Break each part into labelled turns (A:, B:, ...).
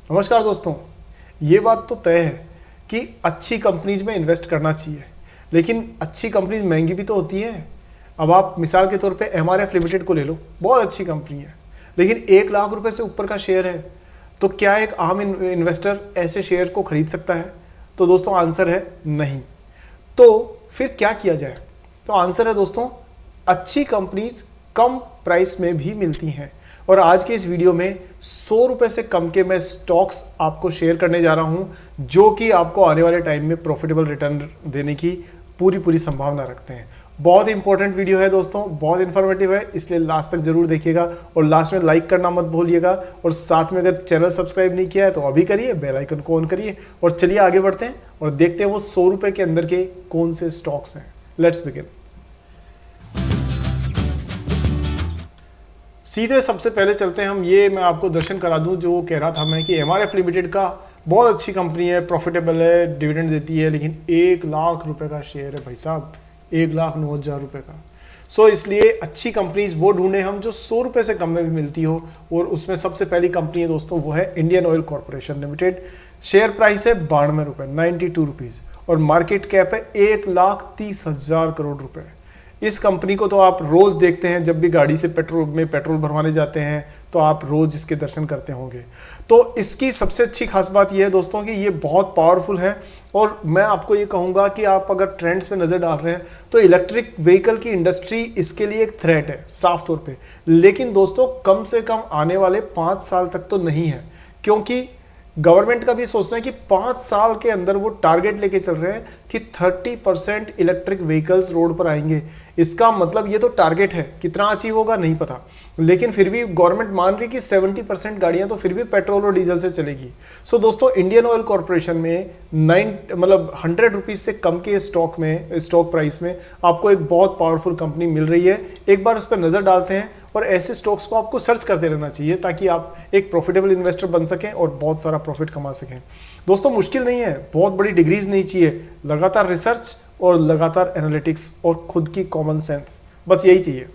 A: नमस्कार दोस्तों, ये बात तो तय है कि अच्छी कंपनीज में इन्वेस्ट करना चाहिए, लेकिन अच्छी कंपनीज महंगी भी तो होती है। अब आप मिसाल के तौर पे MRF लिमिटेड को ले लो, बहुत अच्छी कंपनी है, लेकिन 1 लाख रुपए से ऊपर का शेयर है। तो क्या एक आम इन्वेस्टर ऐसे शेयर को खरीद सकता है? तो दोस्तों आंसर है नहीं। तो फिर क्या किया जाए? तो आंसर है दोस्तों, अच्छी कंपनीज कम प्राइस में भी मिलती हैं। और आज के इस वीडियो में 100 रुपये से कम के मैं स्टॉक्स आपको शेयर करने जा रहा हूं, जो कि आपको आने वाले टाइम में प्रॉफिटेबल रिटर्न देने की पूरी संभावना रखते हैं। बहुत इंपॉर्टेंट वीडियो है दोस्तों, बहुत इन्फॉर्मेटिव है, इसलिए लास्ट तक जरूर देखिएगा और लास्ट में लाइक करना मत भूलिएगा। और साथ में अगर चैनल सब्सक्राइब नहीं किया है तो अभी करिए, बेल आइकन को ऑन करिए और चलिए आगे बढ़ते हैं और देखते हैं वो 100 रुपये के अंदर के कौन से स्टॉक्स हैं। Let's begin. सीधे सबसे पहले चलते हैं हम, ये मैं आपको दर्शन करा दूं जो कह रहा था मैं कि MRF लिमिटेड का बहुत अच्छी कंपनी है, प्रॉफिटेबल है, डिविडेंड देती है, लेकिन 1 लाख रुपए का शेयर है भाई साहब, 1,09,000 रुपये का। सो इसलिए अच्छी कंपनीज वो ढूंढे हम जो 100 रुपये से कम में भी मिलती हो। और उसमें सबसे पहली कंपनी है दोस्तों, वो है Indian oil corporation limited. Share price है 92 रुपये, 92 रुपीज़, और मार्केट कैप है 1,30,000 करोड़ रुपए। इस कंपनी को तो आप रोज़ देखते हैं, जब भी गाड़ी से पेट्रोल भरवाने जाते हैं तो आप रोज़ इसके दर्शन करते होंगे। तो इसकी सबसे अच्छी खास बात यह है दोस्तों कि ये बहुत पावरफुल है। और मैं आपको ये कहूँगा कि आप अगर ट्रेंड्स पे नज़र डाल रहे हैं तो इलेक्ट्रिक व्हीकल की इंडस्ट्री इसके लिए एक थ्रेट है साफ तौर पे। लेकिन दोस्तों कम से कम आने वाले 5 साल तक तो नहीं है, क्योंकि गवर्नमेंट का भी सोचना है कि 5 साल के अंदर वो टारगेट लेके चल रहे हैं कि 30% इलेक्ट्रिक व्हीकल्स रोड पर आएंगे। इसका मतलब ये तो टारगेट है, कितना अचीव होगा नहीं पता, लेकिन फिर भी गवर्नमेंट मान रही कि 70% गाड़ियां तो फिर भी पेट्रोल और डीजल से चलेगी। सो दोस्तों इंडियन ऑयल कॉरपोरेशन में 100 रुपीज़ से कम के स्टॉक प्राइस में आपको एक बहुत पावरफुल कंपनी मिल रही है। एक बार उस पर नज़र डालते हैं और ऐसे स्टॉक्स को आपको सर्च करते रहना चाहिए ताकि आप एक प्रॉफिटेबल इन्वेस्टर बन सकें और बहुत सारा प्रॉफिट कमा सकें। दोस्तों मुश्किल नहीं है, बहुत बड़ी डिग्रीज नहीं चाहिए, लगातार रिसर्च और लगातार एनालिटिक्स और खुद की कॉमन सेंस, बस यही चाहिए।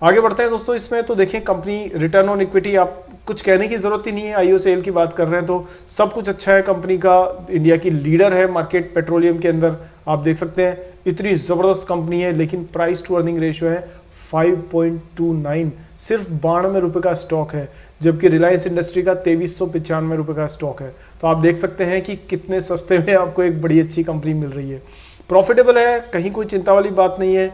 A: आगे बढ़ते हैं दोस्तों। इसमें तो देखें कंपनी रिटर्न ऑन इक्विटी, आप कुछ कहने की ज़रूरत ही नहीं है। IOCL की बात कर रहे हैं तो सब कुछ अच्छा है कंपनी का। इंडिया की लीडर है मार्केट पेट्रोलियम के अंदर, आप देख सकते हैं इतनी ज़बरदस्त कंपनी है। लेकिन प्राइस टू अर्निंग रेशियो है 5.29, सिर्फ 92 रुपये का स्टॉक है, जबकि रिलायंस इंडस्ट्री का 2395 रुपये का स्टॉक है। तो आप देख सकते हैं कि कितने सस्ते में आपको एक बड़ी अच्छी कंपनी मिल रही है। प्रॉफिटेबल है, कहीं कोई चिंता वाली बात नहीं है।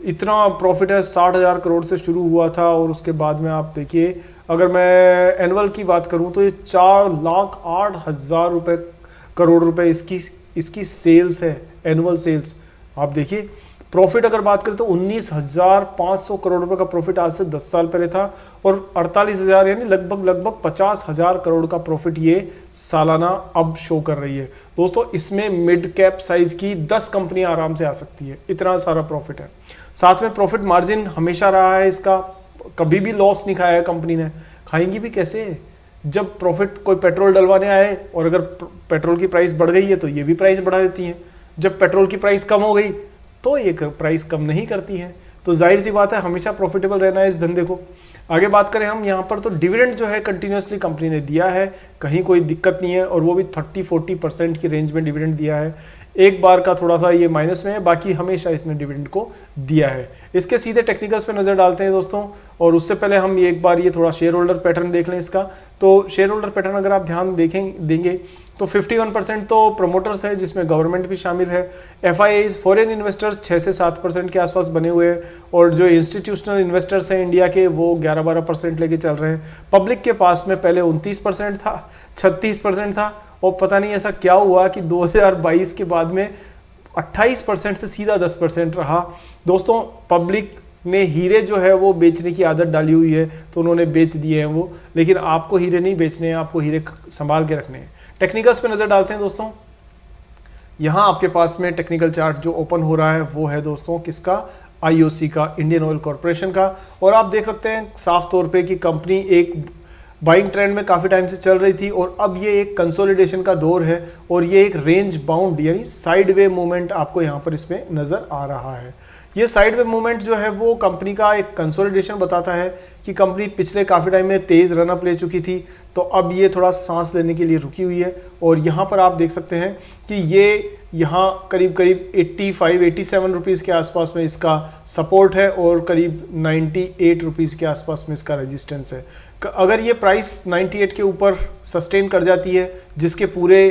A: इतना प्रॉफिट है, 60,000 करोड़ से शुरू हुआ था और उसके बाद में आप देखिए, अगर मैं एनुअल की बात करूं तो ये 4,08,000 रुपये करोड़ रुपए इसकी सेल्स है, एनुअल सेल्स। आप देखिए प्रॉफिट अगर बात करें तो 19,500 करोड़ रुपए का प्रॉफिट आज से 10 साल पहले था, और 48,000 यानी लगभग 50,000 करोड़ का प्रॉफिट ये सालाना अब शो कर रही है। दोस्तों इसमें मिड कैप साइज की 10 कंपनियां आराम से आ सकती है, इतना सारा प्रॉफिट है। साथ में प्रॉफिट मार्जिन हमेशा रहा है इसका, कभी भी लॉस नहीं खाया है कंपनी ने। खाएंगी भी कैसे? जब प्रॉफिट कोई पेट्रोल डलवाने आए और अगर पेट्रोल की प्राइस बढ़ गई है तो ये भी प्राइस बढ़ा देती हैं, जब पेट्रोल की प्राइस कम हो गई तो ये प्राइस कम नहीं करती है। तो जाहिर सी बात है हमेशा प्रॉफिटेबल रहना है इस धंधे को। आगे बात करें हम यहाँ पर तो डिविडेंड जो है कंटिन्यूसली कंपनी ने दिया है, कहीं कोई दिक्कत नहीं है, और वो भी 30-40% की रेंज में डिविडेंड दिया है। एक बार का थोड़ा सा ये माइनस में है, बाकी हमेशा इसने डिविडेंड को दिया है। इसके सीधे टेक्निकल्स पे नज़र डालते हैं दोस्तों, और उससे पहले हम एक बार ये थोड़ा शेयर होल्डर पैटर्न देख लें इसका। तो शेयर होल्डर पैटर्न अगर आप ध्यान देंगे तो 51% तो प्रमोटर्स है, जिसमें गवर्नमेंट भी शामिल है। FIIs फॉरेन इन्वेस्टर्स 6 से 7% के आसपास बने हुए हैं, और जो इंस्टीट्यूशनल इन्वेस्टर्स हैं इंडिया के वो 11-12% लेके चल रहे हैं। पब्लिक के पास में पहले 29% था, 36% था, और पता नहीं ऐसा क्या हुआ कि 2022 के बाद में 28% से सीधा 10% रहा। दोस्तों पब्लिक ने हीरे जो है वो बेचने की आदत डाली हुई है, तो उन्होंने बेच दिए हैं वो, लेकिन आपको हीरे नहीं बेचने हैं, आपको हीरे संभाल के रखने हैं। टेक्निकल्स पे नज़र डालते हैं दोस्तों। यहाँ आपके पास में टेक्निकल चार्ट जो ओपन हो रहा है वो है दोस्तों किसका? IOC का, इंडियन ऑयल कॉरपोरेशन का। और आप देख सकते हैं साफ तौर पे कि कंपनी एक बाइंग ट्रेंड में काफ़ी टाइम से चल रही थी, और अब ये एक कंसोलिडेशन का दौर है, और ये एक रेंज बाउंड यानी साइड वे मूवमेंट आपको यहाँ पर इसमें नज़र आ रहा है। ये साइडवे मूवमेंट जो है वो कंपनी का एक कंसोलिडेशन बताता है कि कंपनी पिछले काफ़ी टाइम में तेज़ रनअप ले चुकी थी, तो अब ये थोड़ा सांस लेने के लिए रुकी हुई है। और यहाँ पर आप देख सकते हैं कि ये यहाँ करीब करीब 85-87 रुपीज़ के आसपास में इसका सपोर्ट है और करीब 98 रुपीज़ के आसपास में इसका रेजिस्टेंस है। अगर ये प्राइस 98 के ऊपर सस्टेन कर जाती है, जिसके पूरे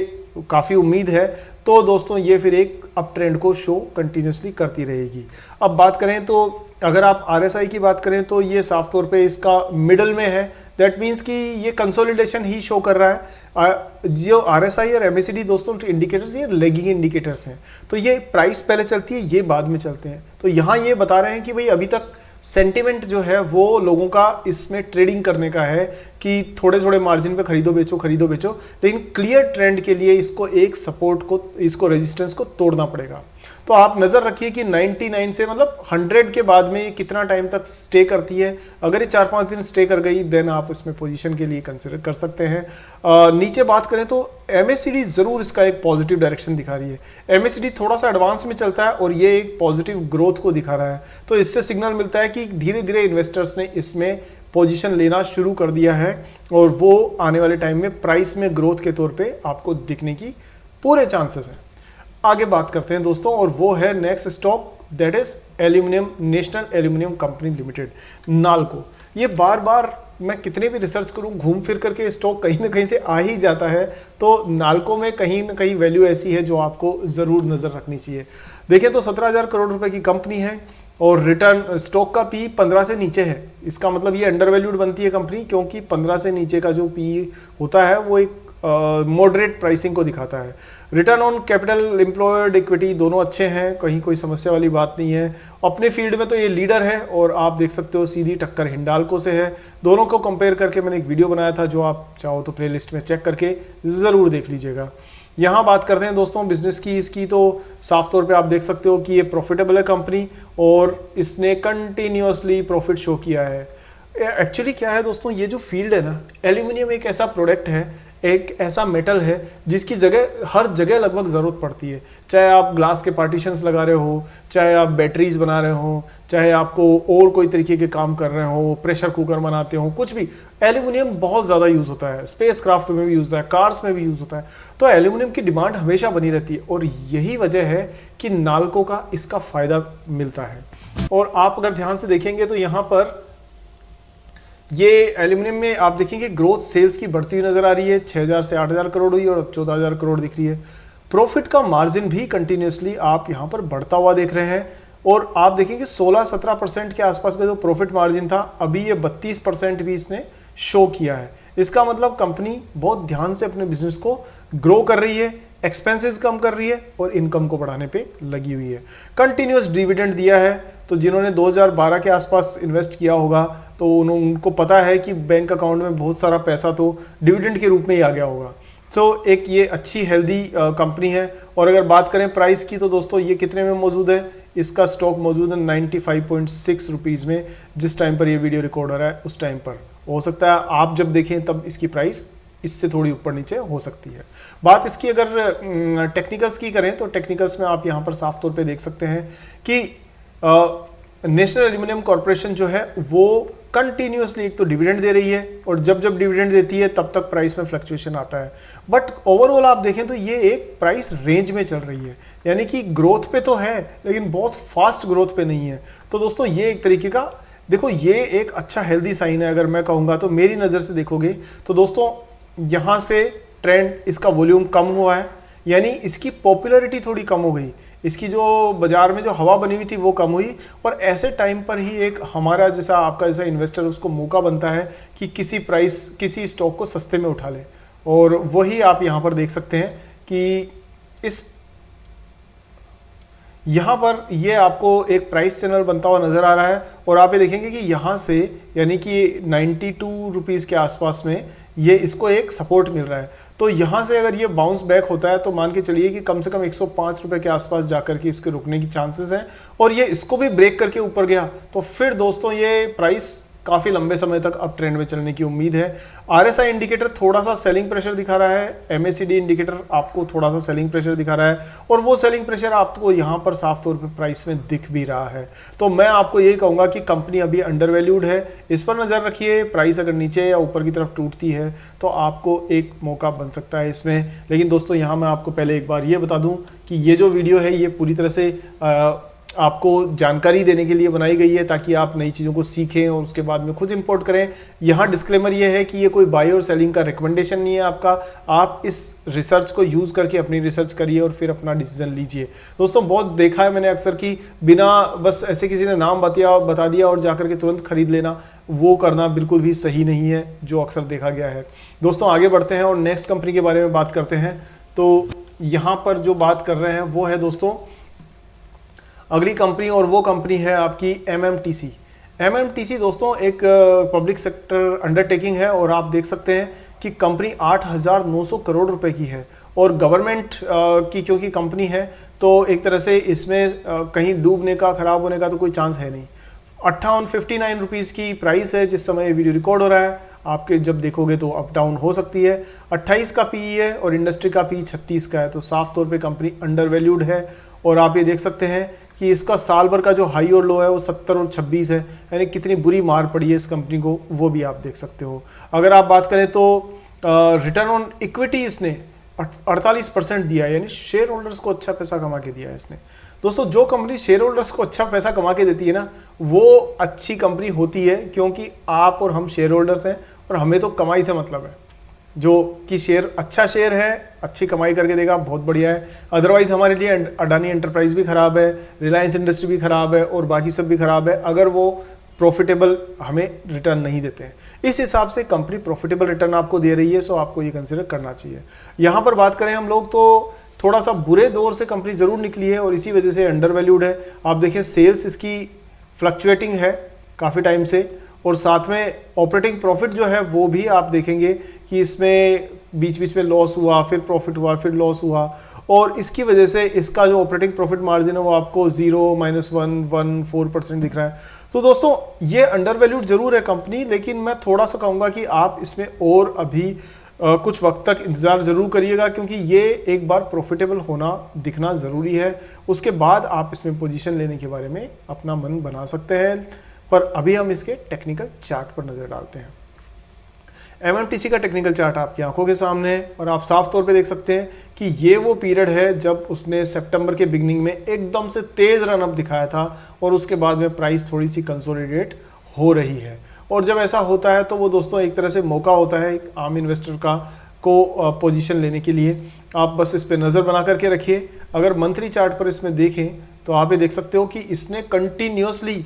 A: काफ़ी उम्मीद है, तो दोस्तों ये फिर एक अप ट्रेंड को शो कंटिन्यूसली करती रहेगी। अब बात करें तो अगर आप RSI की बात करें तो ये साफ तौर पे इसका मिडल में है। दैट मीन्स कि ये कंसोलिडेशन ही शो कर रहा है। जो RSI और MACD दोस्तों इंडिकेटर्स, ये लेगिंग इंडिकेटर्स हैं, तो ये प्राइस पहले चलती है, ये बाद में चलते हैं। तो यहाँ ये बता रहे हैं कि भाई अभी तक सेंटिमेंट जो है वो लोगों का इसमें ट्रेडिंग करने का है कि थोड़े थोड़े मार्जिन पे खरीदो बेचो, लेकिन क्लियर ट्रेंड के लिए इसको एक सपोर्ट को, इसको रेजिस्टेंस को तोड़ना पड़ेगा। तो आप नज़र रखिए कि 99 से मतलब 100 के बाद में ये कितना टाइम तक स्टे करती है। अगर ये 4-5 दिन स्टे कर गई देन आप इसमें पोजीशन के लिए कंसिडर कर सकते हैं। नीचे बात करें तो MACD ज़रूर इसका एक पॉजिटिव डायरेक्शन दिखा रही है। MACD थोड़ा सा एडवांस में चलता है और ये एक पॉजिटिव ग्रोथ को दिखा रहा है, तो इससे सिग्नल मिलता है कि धीरे धीरे इन्वेस्टर्स ने इसमें पोजीशन लेना शुरू कर दिया है और वो आने वाले टाइम में प्राइस में ग्रोथ के तौर पे आपको दिखने की पूरे चांसेस हैं। आगे बात करते हैं दोस्तों, और वो है next stock, that is aluminium, national aluminium company limited, NALCO. ये बार बार मैं कितने भी रिसर्च करूं, घूम फिर करके स्टॉक कहीं ना कहीं से आ ही जाता है। तो नालको में कहीं ना कहीं वैल्यू ऐसी है जो आपको ज़रूर नज़र रखनी चाहिए। देखिए तो 17,000 करोड़ रुपए की कंपनी है और रिटर्न स्टॉक का पी 15 से नीचे है। इसका मतलब ये अंडर वैल्यूड बनती है कंपनी, क्योंकि 15 से नीचे का जो पी होता है वो एक मॉडरेट प्राइसिंग को दिखाता है। Return on capital employed equity दोनों अच्छे हैं, कहीं कोई समस्या वाली बात नहीं है। अपने फील्ड में तो ये लीडर है और आप देख सकते हो सीधी टक्कर हिंडाल्को से है। दोनों को कंपेयर करके मैंने एक वीडियो बनाया था, जो आप चाहो तो प्लेलिस्ट में चेक करके ज़रूर देख लीजिएगा। यहाँ बात करते हैं दोस्तों बिजनेस की, इसकी तो साफ तौर पे आप देख सकते हो कि ये प्रॉफिटेबल है कंपनी और इसने कंटिन्यूसली प्रॉफिट शो किया है। एक्चुअली क्या है दोस्तों, ये जो फील्ड है ना, एल्यूमिनियम एक ऐसा प्रोडक्ट है, एक ऐसा मेटल है जिसकी जगह हर जगह लगभग ज़रूरत पड़ती है। चाहे आप ग्लास के पार्टीशंस लगा रहे हो, चाहे आप बैटरीज बना रहे हो, चाहे आपको और कोई तरीके के काम कर रहे हो, प्रेशर कुकर बनाते हो, कुछ भी, एल्यूमिनियम बहुत ज़्यादा यूज़ होता है। स्पेस क्राफ्ट में भी यूज़ होता है, कार्स में भी यूज़ होता है। तो एल्यूमिनियम की डिमांड हमेशा बनी रहती है और यही वजह है कि नालको का इसका फ़ायदा मिलता है। और आप अगर ध्यान से देखेंगे तो यहाँ पर ये एल्यूमिनियम में आप देखेंगे ग्रोथ सेल्स की बढ़ती हुई नज़र आ रही है। 6,000 से 8,000 करोड़ हुई और अब 14,000 करोड़ दिख रही है। प्रॉफिट का मार्जिन भी कंटिन्यूसली आप यहाँ पर बढ़ता हुआ देख रहे हैं और आप देखेंगे 16-17% के आसपास का जो प्रॉफिट मार्जिन था, अभी ये 32% भी इसने शो किया है। इसका मतलब कंपनी बहुत ध्यान से अपने बिजनेस को ग्रो कर रही है, एक्सपेंसेस कम कर रही है और इनकम को बढ़ाने पे लगी हुई है। कंटिन्यूस डिविडेंड दिया है, तो जिन्होंने 2012 के आसपास इन्वेस्ट किया होगा तो उनको पता है कि बैंक अकाउंट में बहुत सारा पैसा तो डिविडेंड के रूप में ही आ गया होगा। तो एक ये अच्छी हेल्दी कंपनी है। और अगर बात करें प्राइस की तो दोस्तों ये कितने में मौजूद है, इसका स्टॉक मौजूद है 95.6 रुपीज़ में। जिस टाइम पर ये वीडियो रिकॉर्ड हो रहा है उस टाइम पर, हो सकता है आप जब देखें तब इसकी प्राइस इससे थोड़ी ऊपर नीचे हो सकती है। बात इसकी अगर टेक्निकल्स की करें तो टेक्निकल्स में आप यहाँ पर साफ तौर पे देख सकते हैं कि नेशनल एल्यूमिनियम कॉर्पोरेशन जो है वो कंटिन्यूसली एक तो डिविडेंड दे रही है और जब जब डिविडेंड देती है तब तक प्राइस में फ्लक्चुएशन आता है। बट ओवरऑल आप देखें तो ये एक प्राइस रेंज में चल रही है, यानी कि ग्रोथ पे तो है लेकिन बहुत फास्ट ग्रोथ पे नहीं है। तो दोस्तों ये एक तरीके का, देखो ये एक अच्छा हेल्दी साइन है अगर मैं कहूँगा तो। मेरी नज़र से देखोगे तो दोस्तों यहाँ से ट्रेंड, इसका वॉल्यूम कम हुआ है, यानी इसकी पॉपुलैरिटी थोड़ी कम हो गई, इसकी जो बाज़ार में जो हवा बनी हुई थी वो कम हुई। और ऐसे टाइम पर ही एक हमारा जैसा, आपका जैसा इन्वेस्टर, उसको मौका बनता है कि किसी स्टॉक को सस्ते में उठा ले। और वही आप यहाँ पर देख सकते हैं कि इस यहाँ पर ये आपको एक प्राइस चैनल बनता हुआ नज़र आ रहा है और आप ये देखेंगे कि यहाँ से, यानी कि 92 रुपीज़ के आसपास में ये इसको एक सपोर्ट मिल रहा है। तो यहाँ से अगर ये बाउंस बैक होता है तो मान के चलिए कि कम से कम 105 रुपये के आसपास जाकर के इसके रुकने की चांसेस हैं। और ये इसको भी ब्रेक करके ऊपर गया तो फिर दोस्तों ये प्राइस काफ़ी लंबे समय तक अप ट्रेंड में चलने की उम्मीद है। RSI इंडिकेटर थोड़ा सा सेलिंग प्रेशर दिखा रहा है, MACD इंडिकेटर आपको थोड़ा सा सेलिंग प्रेशर दिखा रहा है, और वो सेलिंग प्रेशर आपको यहाँ पर साफ तौर पे प्राइस में दिख भी रहा है। तो मैं आपको यही कहूँगा कि कंपनी अभी अंडर वैल्यूड है, इस पर नज़र रखिए। प्राइस अगर नीचे या ऊपर की तरफ टूटती है तो आपको एक मौका बन सकता है इसमें। लेकिन दोस्तों यहाँ मैं आपको पहले एक बार ये बता दूँ कि ये जो वीडियो है ये पूरी तरह से आपको जानकारी देने के लिए बनाई गई है, ताकि आप नई चीज़ों को सीखें और उसके बाद में खुद इंपोर्ट करें। यहाँ डिस्क्लेमर ये है कि ये कोई बाई और सेलिंग का रिकमेंडेशन नहीं है आपका। आप इस रिसर्च को यूज़ करके अपनी रिसर्च करिए और फिर अपना डिसीजन लीजिए। दोस्तों बहुत देखा है मैंने अक्सर कि बिना बस ऐसे किसी ने नाम बता दिया और जाकर के तुरंत खरीद लेना, वो करना बिल्कुल भी सही नहीं है, जो अक्सर देखा गया है। दोस्तों आगे बढ़ते हैं और नेक्स्ट कंपनी के बारे में बात करते हैं। तो यहाँ पर जो बात कर रहे हैं वो है दोस्तों अगली कंपनी, और वो कंपनी है आपकी MMTC। MMTC दोस्तों एक पब्लिक सेक्टर अंडरटेकिंग है, और आप देख सकते हैं कि कंपनी 8,900 करोड़ रुपए की है, और गवर्नमेंट की क्योंकि कंपनी है तो एक तरह से इसमें कहीं डूबने का, खराब होने का तो कोई चांस है नहीं। 5859 रुपीज़ की प्राइस है जिस समय ये वीडियो रिकॉर्ड हो रहा है। आपके जब देखोगे तो अप डाउन हो सकती है। 28 का PE है और इंडस्ट्री का PE 36 का है, तो साफ तौर पे कंपनी अंडर वैल्यूड है। और आप ये देख सकते हैं कि इसका साल भर का जो हाई और लो है वो 70 और 26 है, यानी कितनी बुरी मार पड़ी है इस कंपनी को, वो भी आप देख सकते हो। अगर आप बात करें तो रिटर्न ऑन इक्विटी इसने 48% दिया है, यानी शेयर होल्डर्स को अच्छा पैसा कमा के दिया है इसने। दोस्तों जो कंपनी शेयर होल्डर्स को अच्छा पैसा कमा के देती है ना, वो अच्छी कंपनी होती है, क्योंकि आप और हम शेयर होल्डर्स हैं और हमें तो कमाई से मतलब है। जो कि शेयर अच्छा शेयर है, अच्छी कमाई करके देगा, बहुत बढ़िया है। अदरवाइज हमारे लिए अडानी एंटरप्राइज भी ख़राब है, रिलायंस इंडस्ट्री भी ख़राब है, और बाकी सब भी ख़राब है अगर वो प्रॉफिटेबल हमें रिटर्न नहीं देते हैं। इस हिसाब से कंपनी प्रॉफिटेबल रिटर्न आपको दे रही है, सो आपको ये कंसिडर करना चाहिए। यहाँ पर बात करें हम लोग तो थोड़ा सा बुरे दौर से कंपनी ज़रूर निकली है और इसी वजह से अंडर वैल्यूड है। आप देखिए सेल्स इसकी फ्लक्चुएटिंग है काफ़ी टाइम से, और साथ में ऑपरेटिंग प्रॉफिट जो है वो भी आप देखेंगे कि इसमें बीच बीच में लॉस हुआ, फिर प्रॉफिट हुआ, फिर लॉस हुआ, और इसकी वजह से इसका जो ऑपरेटिंग प्रॉफिट मार्जिन है वो आपको 0, -1, 1, 4% दिख रहा है। तो दोस्तों ये अंडर वैल्यूड ज़रूर है कंपनी, लेकिन मैं थोड़ा सा कहूँगा कि आप इसमें और अभी कुछ वक्त तक इंतज़ार ज़रूर करिएगा, क्योंकि ये एक बार प्रॉफिटेबल होना दिखना ज़रूरी है। उसके बाद आप इसमें पोजीशन लेने के बारे में अपना मन बना सकते हैं। पर अभी हम इसके टेक्निकल चार्ट पर नज़र डालते हैं। MMTC का टेक्निकल चार्ट आपकी आंखों के सामने है, और आप साफ तौर पे देख सकते हैं कि ये वो पीरियड है जब उसने सितंबर के बिगनिंग में एकदम से तेज़ रन अप दिखाया था, और उसके बाद में प्राइस थोड़ी सी कंसोलिडेट हो रही है। और जब ऐसा होता है तो वो दोस्तों एक तरह से मौका होता है एक आम इन्वेस्टर का को पोजीशन लेने के लिए। आप बस इस पर नज़र बना करके रखिए। अगर मंथली चार्ट पर इसमें देखें तो आप ये देख सकते हो कि इसने कंटिन्यूसली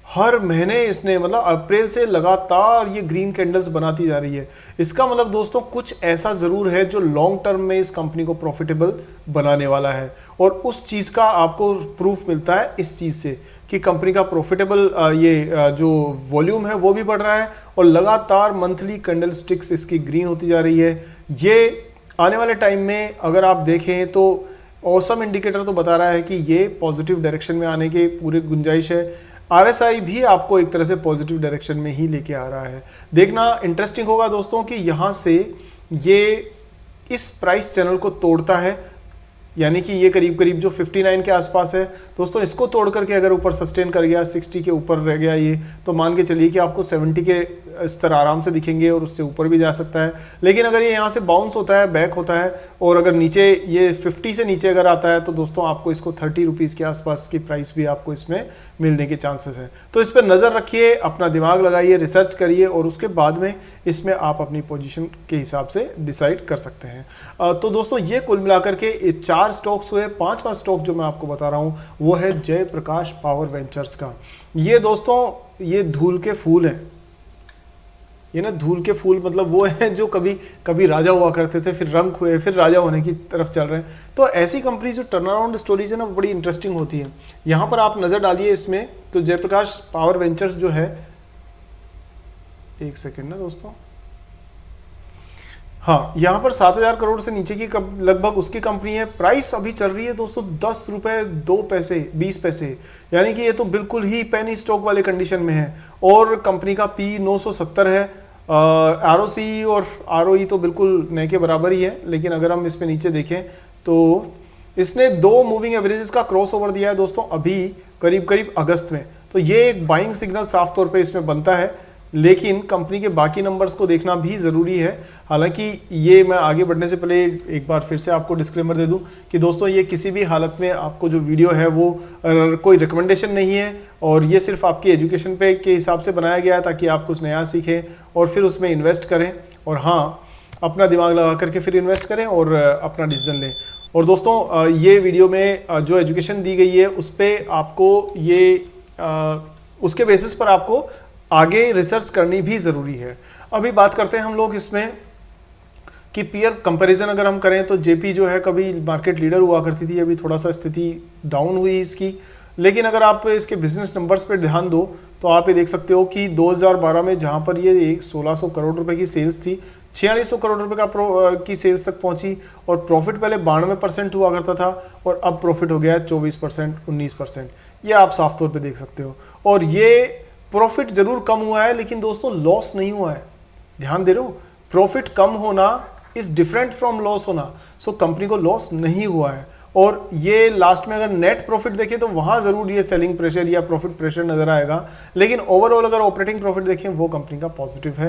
A: हर महीने इसने मतलब अप्रैल से लगातार ये ग्रीन कैंडल्स बनाती जा रही है। इसका मतलब दोस्तों कुछ ऐसा ज़रूर है जो लॉन्ग टर्म में इस कंपनी को प्रॉफिटेबल बनाने वाला है, और उस चीज़ का आपको प्रूफ मिलता है इस चीज़ से कि कंपनी का प्रॉफिटेबल जो वॉल्यूम है वो भी बढ़ रहा है, और लगातार मंथली कैंडल स्टिक्स इसकी ग्रीन होती जा रही है। ये आने वाले टाइम में अगर आप देखें तो ऑसम इंडिकेटर तो बता रहा है कि ये पॉजिटिव डायरेक्शन में आने के पूरे गुंजाइश है। RSI भी आपको एक तरह से पॉजिटिव डायरेक्शन में ही लेके आ रहा है। देखना इंटरेस्टिंग होगा दोस्तों कि यहाँ से ये इस प्राइस चैनल को तोड़ता है, यानी कि ये करीब करीब जो 59 के आसपास है दोस्तों, इसको तोड़ करके अगर ऊपर सस्टेन कर गया, 60 के ऊपर रह गया ये, तो मान के चलिए कि आपको 70 के स्तर आराम से दिखेंगे और उससे ऊपर भी जा सकता है। लेकिन अगर ये यहाँ से बाउंस होता है, बैक होता है, और अगर नीचे ये 50 से नीचे अगर आता है तो दोस्तों आपको इसको 30 रुपीज़ के आसपास की प्राइस भी आपको इसमें मिलने के चांसेस हैं। तो इस पर नज़र रखिए, अपना दिमाग लगाइए, रिसर्च करिए, और उसके बाद में इसमें आप अपनी पोजीशन के हिसाब से डिसाइड कर सकते हैं। तो दोस्तों ये कुल मिलाकर के 4 स्टॉक्स हुए। 5वां स्टॉक जो मैं आपको बता रहा हूँ वो है जयप्रकाश पावर वेंचर्स का। ये दोस्तों ये धूल के फूल हैं। ये ना धूल के फूल मतलब वो हैं जो कभी कभी राजा हुआ करते थे, फिर रंग हुए, फिर राजा होने की तरफ चल रहे हैं। तो ऐसी कंपनी जो टर्न अराउंड स्टोरीज है ना वो बड़ी इंटरेस्टिंग होती है। यहाँ पर आप नज़र डालिए इसमें, तो जयप्रकाश पावर वेंचर्स जो है, एक सेकेंड ना दोस्तों, हाँ, यहाँ पर 7,000 करोड़ से नीचे की लगभग उसकी कंपनी है। प्राइस अभी चल रही है दोस्तों 10 रुपये 2 पैसे 20 पैसे, यानी कि ये तो बिल्कुल ही पेनी स्टॉक वाले कंडीशन में है। और कंपनी का पी 970 है। ROC और ROE तो बिल्कुल नए के बराबर ही है, लेकिन अगर हम इसमें नीचे देखें तो इसने 2 मूविंग एवरेजेस का क्रॉस ओवर दिया है दोस्तों अभी करीब करीब अगस्त में। तो ये एक बाइंग सिग्नल साफ तौर पे इसमें बनता है, लेकिन कंपनी के बाकी नंबर्स को देखना भी ज़रूरी है। हालांकि ये मैं आगे बढ़ने से पहले एक बार फिर से आपको डिस्क्लेमर दे दूं कि दोस्तों ये किसी भी हालत में आपको जो वीडियो है वो कोई रिकमेंडेशन नहीं है, और ये सिर्फ आपकी एजुकेशन पे के हिसाब से बनाया गया है ताकि आप कुछ नया सीखें और फिर उसमें इन्वेस्ट करें, और हाँ, अपना दिमाग लगा करके फिर इन्वेस्ट करें और अपना डिसीजन लें। और दोस्तों ये वीडियो में जो एजुकेशन दी गई है उस पर आपको ये उसके बेसिस पर आपको आगे रिसर्च करनी भी ज़रूरी है। अभी बात करते हैं हम लोग इसमें कि पीयर कंपैरिजन अगर हम करें तो जेपी जो है कभी मार्केट लीडर हुआ करती थी, अभी थोड़ा सा स्थिति डाउन हुई इसकी। लेकिन अगर आप इसके बिजनेस नंबर्स पर ध्यान दो तो आप ये देख सकते हो कि 2012 में जहाँ पर ये 1600 करोड़ रुपए की सेल्स थी, 4600 करोड़ रुपए की सेल्स तक पहुँची, और प्रॉफिट पहले 92% हुआ करता था और अब प्रॉफिट हो गया है 24% 19%। ये आप साफ तौर पर देख सकते हो। और ये प्रॉफिट जरूर कम हुआ है लेकिन दोस्तों लॉस नहीं हुआ है। ध्यान दे रहे हो, प्रॉफिट कम होना इज डिफरेंट फ्रॉम लॉस होना। सो कंपनी को लॉस नहीं हुआ है। और ये लास्ट में अगर नेट प्रॉफिट देखें तो वहां जरूर ये सेलिंग प्रेशर या प्रॉफिट प्रेशर नजर आएगा, लेकिन ओवरऑल अगर ऑपरेटिंग प्रॉफिट देखें वो कंपनी का पॉजिटिव है।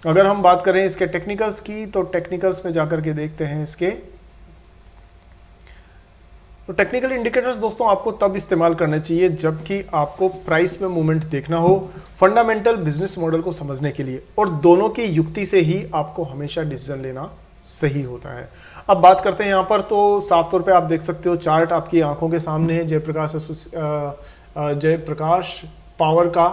A: अगर हम बात करें इसके टेक्निकल्स की तो टेक्निकल्स में जाकर के देखते हैं इसके, तो टेक्निकल इंडिकेटर्स दोस्तों आपको तब इस्तेमाल करने चाहिए जबकि आपको प्राइस में मूवमेंट देखना हो, फंडामेंटल बिजनेस मॉडल को समझने के लिए, और दोनों की युक्ति से ही आपको हमेशा डिसीजन लेना सही होता है। अब बात करते हैं यहाँ पर, तो साफ तौर पे आप देख सकते हो चार्ट आपकी आंखों के सामने है जयप्रकाश पावर का।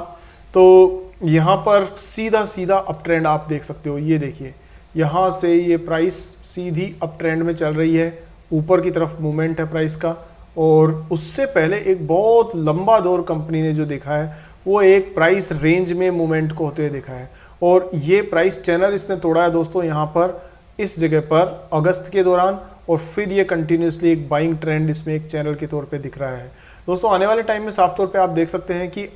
A: तो यहाँ पर सीधा सीधा अप ट्रेंड आप देख सकते हो। ये देखिए यहाँ से ये प्राइस सीधी अप ट्रेंड में चल रही है, ऊपर की तरफ मूवमेंट है प्राइस का। और उससे पहले एक बहुत लंबा दौर कंपनी ने जो देखा है वो एक प्राइस रेंज में मूवमेंट को होते हुए देखा है, और ये प्राइस चैनल इसने तोड़ा है दोस्तों यहाँ पर इस जगह पर अगस्त के दौरान, और फिर ये कंटिन्यूसली एक बाइंग ट्रेंड इसमें एक चैनल के तौर पे दिख रहा है। दोस्तों आने वाले टाइम में साफ तौर पे आप देख सकते हैं कि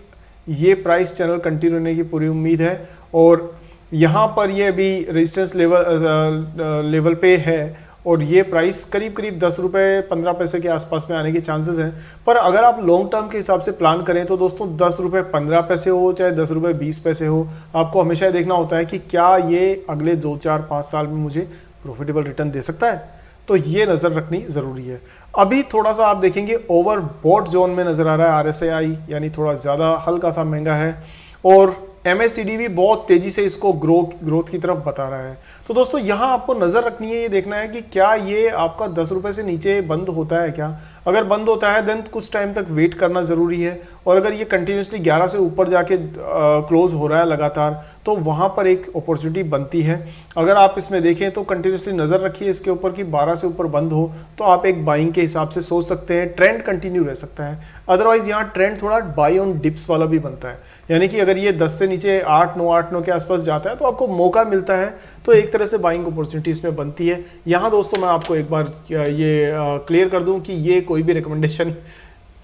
A: ये प्राइस चैनल कंटिन्यू होने की पूरी उम्मीद है, और यहाँ पर ये अभी रेजिस्टेंस लेवल पे है, और ये प्राइस करीब करीब 10 रुपये 15 पैसे के आसपास में आने के चांसेस हैं। पर अगर आप लॉन्ग टर्म के हिसाब से प्लान करें तो दोस्तों 10 रुपये 15 पैसे हो चाहे 10 रुपये 20 पैसे हो, आपको हमेशा ये देखना होता है कि क्या ये अगले 2 4 5 साल में मुझे प्रॉफिटेबल रिटर्न दे सकता है। तो ये नज़र रखनी ज़रूरी है। अभी थोड़ा सा आप देखेंगे ओवरबॉट जोन में नज़र आ रहा है RSI, यानी थोड़ा ज़्यादा हल्का सा महंगा है, और MACD भी बहुत तेजी से इसको ग्रोथ की तरफ बता रहा है। तो दोस्तों यहाँ आपको नज़र रखनी है, ये देखना है कि क्या ये आपका 10 रुपये से नीचे बंद होता है क्या। अगर बंद होता है देन कुछ टाइम तक वेट करना ज़रूरी है, और अगर ये कंटिन्यूसली 11 से ऊपर जाके क्लोज हो रहा है लगातार तो वहाँ पर एक अपॉर्चुनिटी बनती है। अगर आप इसमें देखें तो कंटिन्यूसली नज़र रखिए इसके ऊपर कि 12 से ऊपर बंद हो तो आप एक बाइंग के हिसाब से सोच सकते हैं, ट्रेंड कंटिन्यू रह सकता है। अदरवाइज यहाँ ट्रेंड थोड़ा बाई ऑन डिप्स वाला भी बनता है, यानी कि अगर ये 10 से नीचे 8-9 के आसपास जाता है तो आपको मौका मिलता है, तो एक तरह से बाइंग अपॉर्चुनिटी इसमें बनती है। यहाँ दोस्तों मैं आपको एक बार ये क्लियर कर दूं कि ये कोई भी रिकमेंडेशन,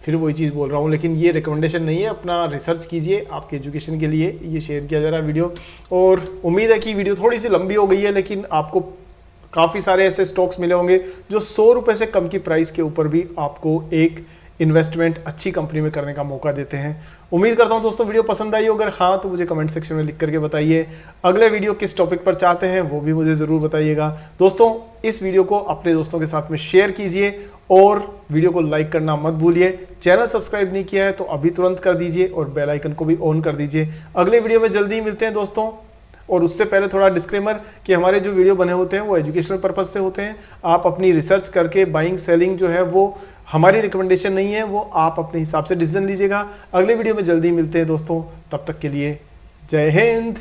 A: फिर वही चीज़ बोल रहा हूँ, लेकिन ये रिकमेंडेशन नहीं है। अपना रिसर्च कीजिए, आपके एजुकेशन के लिए ये शेयर किया जा रहा है वीडियो। और उम्मीद है कि वीडियो थोड़ी सी लंबी हो गई है, लेकिन आपको काफ़ी सारे ऐसे स्टॉक्स मिले होंगे जो 100 रुपये से कम की प्राइस के ऊपर भी आपको एक इन्वेस्टमेंट अच्छी कंपनी में करने का मौका देते हैं। उम्मीद करता हूं दोस्तों वीडियो पसंद आई हो, अगर हाँ तो मुझे कमेंट सेक्शन में लिख करके बताइए। अगले वीडियो किस टॉपिक पर चाहते हैं वो भी मुझे ज़रूर बताइएगा। दोस्तों इस वीडियो को अपने दोस्तों के साथ में शेयर कीजिए, और वीडियो को लाइक करना मत भूलिए। चैनल सब्सक्राइब नहीं किया है तो अभी तुरंत कर दीजिए, और बेल आइकन को भी ऑन कर दीजिए। अगले वीडियो में जल्दी ही मिलते हैं दोस्तों। और उससे पहले थोड़ा डिस्क्लेमर कि हमारे जो वीडियो बने होते हैं वो एजुकेशनल पर्पस से होते हैं। आप अपनी रिसर्च करके बाइंग सेलिंग जो है वो हमारी रिकमेंडेशन नहीं है, वो आप अपने हिसाब से डिसीजन लीजिएगा। अगले वीडियो में जल्दी मिलते हैं दोस्तों, तब तक के लिए जय हिंद।